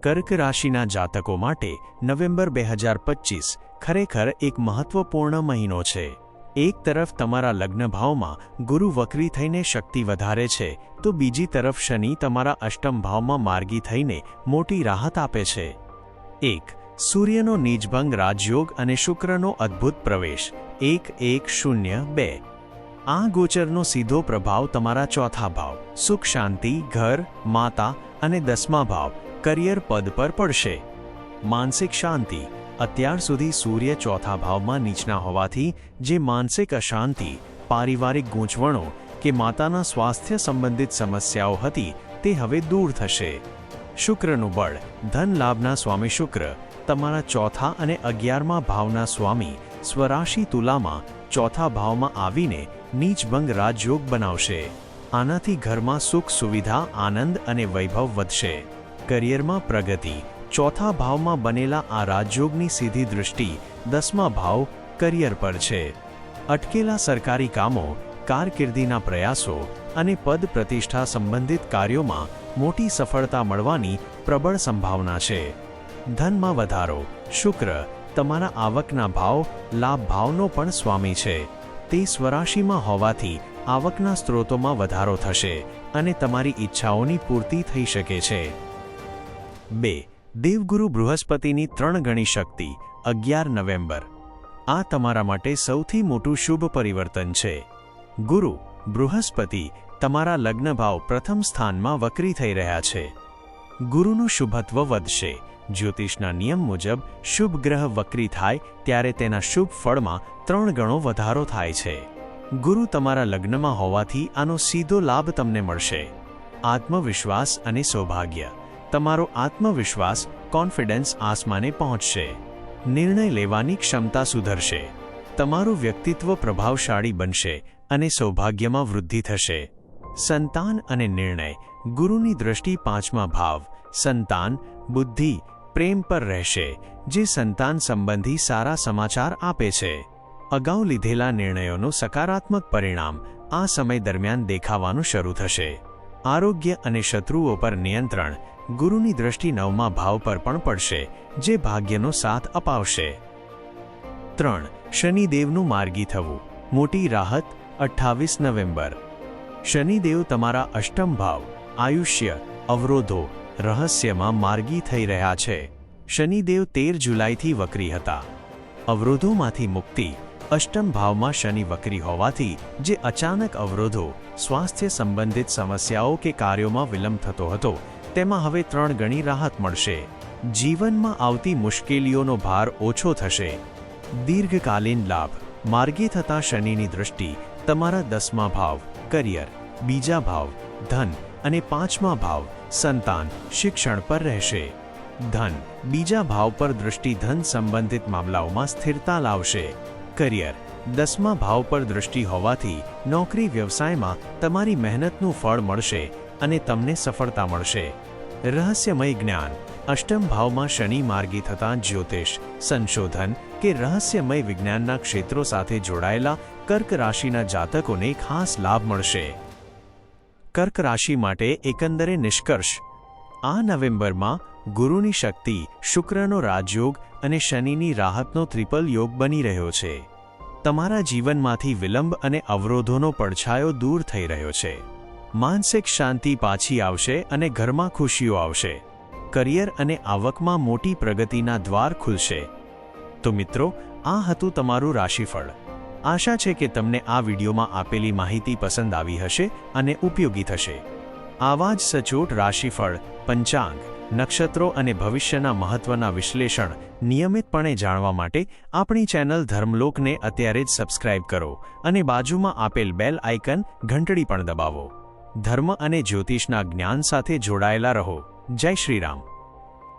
કર્ક રાશિના જાતકો માટે નવેમ્બર 2025 ખરેખર એક મહત્વપૂર્ણ મહિનો છે। એક તરફ તમારા લગ્ન ભાવમાં ગુરુ વક્રી થઈને શક્તિ વધારે છે, તો બીજી તરફ શનિ તમારા અષ્ટમ ભાવમાં માર્ગી થઈને મોટી રાહત આપે છે। 1. સૂર્યનો નીચભંગ રાજયોગ અને શુક્રનો અદ્ભુત પ્રવેશ 1-1-0-2। આ ગોચરનો સીધો પ્રભાવ તમારા ચોથા ભાવ સુખ શાંતિ, ઘર, માતા અને 10મા ભાવ કરિયર પદ પર પડશે। માનસિક શાંતિ। અત્યાર સુધી સૂર્ય ચોથા ભાવમાં નીચના હોવાથી જે માનસિક અશાંતિ, પારિવારિક ગૂંચવણો કે માતાના સ્વાસ્થ્ય સંબંધિત સમસ્યાઓ હતી તે હવે દૂર થશે। શુક્રનું બળ। ધન લાભના સ્વામી શુક્ર તમારા ચોથા અને 11મા ભાવના સ્વામી સ્વરાશિ તુલામાં ચોથા ભાવમાં આવીને નીચભંગ રાજયોગ બનાવશે। આનાથી ઘરમાં સુખ સુવિધા, આનંદ અને વૈભવ વધશે। કરિયરમાં પ્રગતિ। ચોથા ભાવમાં બનેલા આ રાજયોગની સીધી દૃષ્ટિ 10મા ભાવ કરિયર પર છે। અટકેલા સરકારી કામો, કારકિર્દીના પ્રયાસો અને પદ પ્રતિષ્ઠા સંબંધિત કાર્યોમાં મોટી સફળતા મળવાની પ્રબળ સંભાવના છે। ધનમાં વધારો। શુક્ર તમારા આવકના ભાવ, લાભ ભાવનો પણ સ્વામી છે। તે સ્વરાશિમાં હોવાથી આવકના સ્ત્રોતોમાં વધારો થશે અને તમારી ઈચ્છાઓની પૂર્તિ થઈ શકે છે। 2. દેવગુરુ બૃહસ્પતિની 3 ગણી શક્તિ 11 નવેમ્બર। આ તમારા માટે સૌથી મોટું શુભ પરિવર્તન છે। ગુરુ બૃહસ્પતિ તમારા લગ્ન ભાવ પ્રથમ સ્થાનમાં વક્રી થઈ રહ્યા છે। ગુરુનું શુભત્વ વધશે। જ્યોતિષના નિયમ મુજબ શુભ ગ્રહ વક્રી થાય ત્યારે તેના શુભ ફળમાં 3 ગણો વધારો થાય છે। ગુરુ તમારા લગ્નમાં હોવાથી આનો સીધો લાભ તમને મળશે। આત્મવિશ્વાસ અને સૌભાગ્ય। તમારો આત્મવિશ્વાસ, કોન્ફિડન્સ આસમાને પહોંચશે। નિર્ણય લેવાની ક્ષમતા સુધરશે। તમારું વ્યક્તિત્વ પ્રભાવશાળી બનશે અને સૌભાગ્યમાં વૃદ્ધિ થશે। સંતાન અને નિર્ણય। ગુરુની દૃષ્ટિ 5મા ભાવ સંતાન, બુદ્ધિ, પ્રેમ પર રહેશે, જે સંતાન સંબંધી સારા સમાચાર આપે છે। અગાઉ લીધેલા નિર્ણયોનું સકારાત્મક પરિણામ આ સમય દરમિયાન દેખાવાનું શરૂ થશે। આરોગ્ય અને શત્રુઓ પર નિયંત્રણ। ગુરુની દૃષ્ટિ 9મા ભાવ પર પણ પડશે, જે ભાગ્યનો સાથ અપાવશે। 3. શનિદેવનું માર્ગી થવું મોટી રાહત 28 નવેમ્બર। શનિદેવ તમારા અષ્ટમ ભાવ આયુષ્ય, અવરોધો, રહસ્યમાં માર્ગી થઈ રહ્યા છે। શનિદેવ 13 જુલાઈથી વક્રી હતા। અવરોધોમાંથી મુક્તિ। અષ્ટમ ભાવમાં શનિ વક્રી હોવાથી જે અચાનક અવરોધો, સ્વાસ્થ્ય સંબંધિત સમસ્યાઓ કે કાર્યોમાં વિલંબ થતો હતો તેમાં હવે 3 ગણી રાહત મળશે। જીવનમાં આવતી મુશ્કેલીઓનો ભાર ઓછો થશે। દીર્ઘકાલીન લાભ। માર્ગી થતા શનિની દૃષ્ટિ તમારા 10મા ભાવ કરિયર, બીજા ભાવ ધન અને 5મા ભાવ સંતાન, શિક્ષણ પર રહેશે। ધન બીજા ભાવ પર દૃષ્ટિ ધન સંબંધિત મામલાઓમાં સ્થિરતા લાવશે। કરિયર 10મા ભાવ પર દૃષ્ટિ હોવાથી નોકરી વ્યવસાયમાં તમારી મહેનતનું ફળ મળશે અને તમને સફળતા મળશે। રહસ્યમય જ્ઞાન। અષ્ટમ ભાવમાં શનિ માર્ગી થતાં જ્યોતિષ, સંશોધન કે રહસ્યમય વિજ્ઞાનના ક્ષેત્રો સાથે જોડાયેલા કર્ક રાશિના જાતકોને ખાસ લાભ મળશે। કર્ક રાશિ માટે એકંદરે નિષ્કર્ષ। આ નવેમ્બરમાં ગુરુની શક્તિ, શુક્રનો રાજયોગ અને શનિની રાહતનો ટ્રિપલ યોગ બની રહ્યો છે। તમારા જીવનમાંથી વિલંબ અને અવરોધોનો પડછાયો દૂર થઈ રહ્યો છે। માનસિક શાંતિ પાછી આવશે અને ઘરમાં ખુશીઓ આવશે। કરિયર અને આવકમાં મોટી પ્રગતિના દ્વાર ખુલશે। તો મિત્રો, આ હતું તમારું રાશિફળ। આશા છે કે તમને આ વિડીયોમાં આપેલી માહિતી પસંદ આવી હશે અને ઉપયોગી થશે। આવા જ સચોટ રાશિફળ, પંચાંગ, નક્ષત્રો અને ભવિષ્યના મહત્વના વિશ્લેષણ નિયમિતપણે જાણવા માટે આપણી ચેનલ ધર્મલોકને અત્યારે જ સબસ્ક્રાઇબ કરો અને બાજુમાં આપેલ બેલ આઇકન ઘંટડી પણ દબાવો। ધર્મ અને જ્યોતિષના જ્ઞાન સાથે જોડાયેલા રહો। જય શ્રી રામ।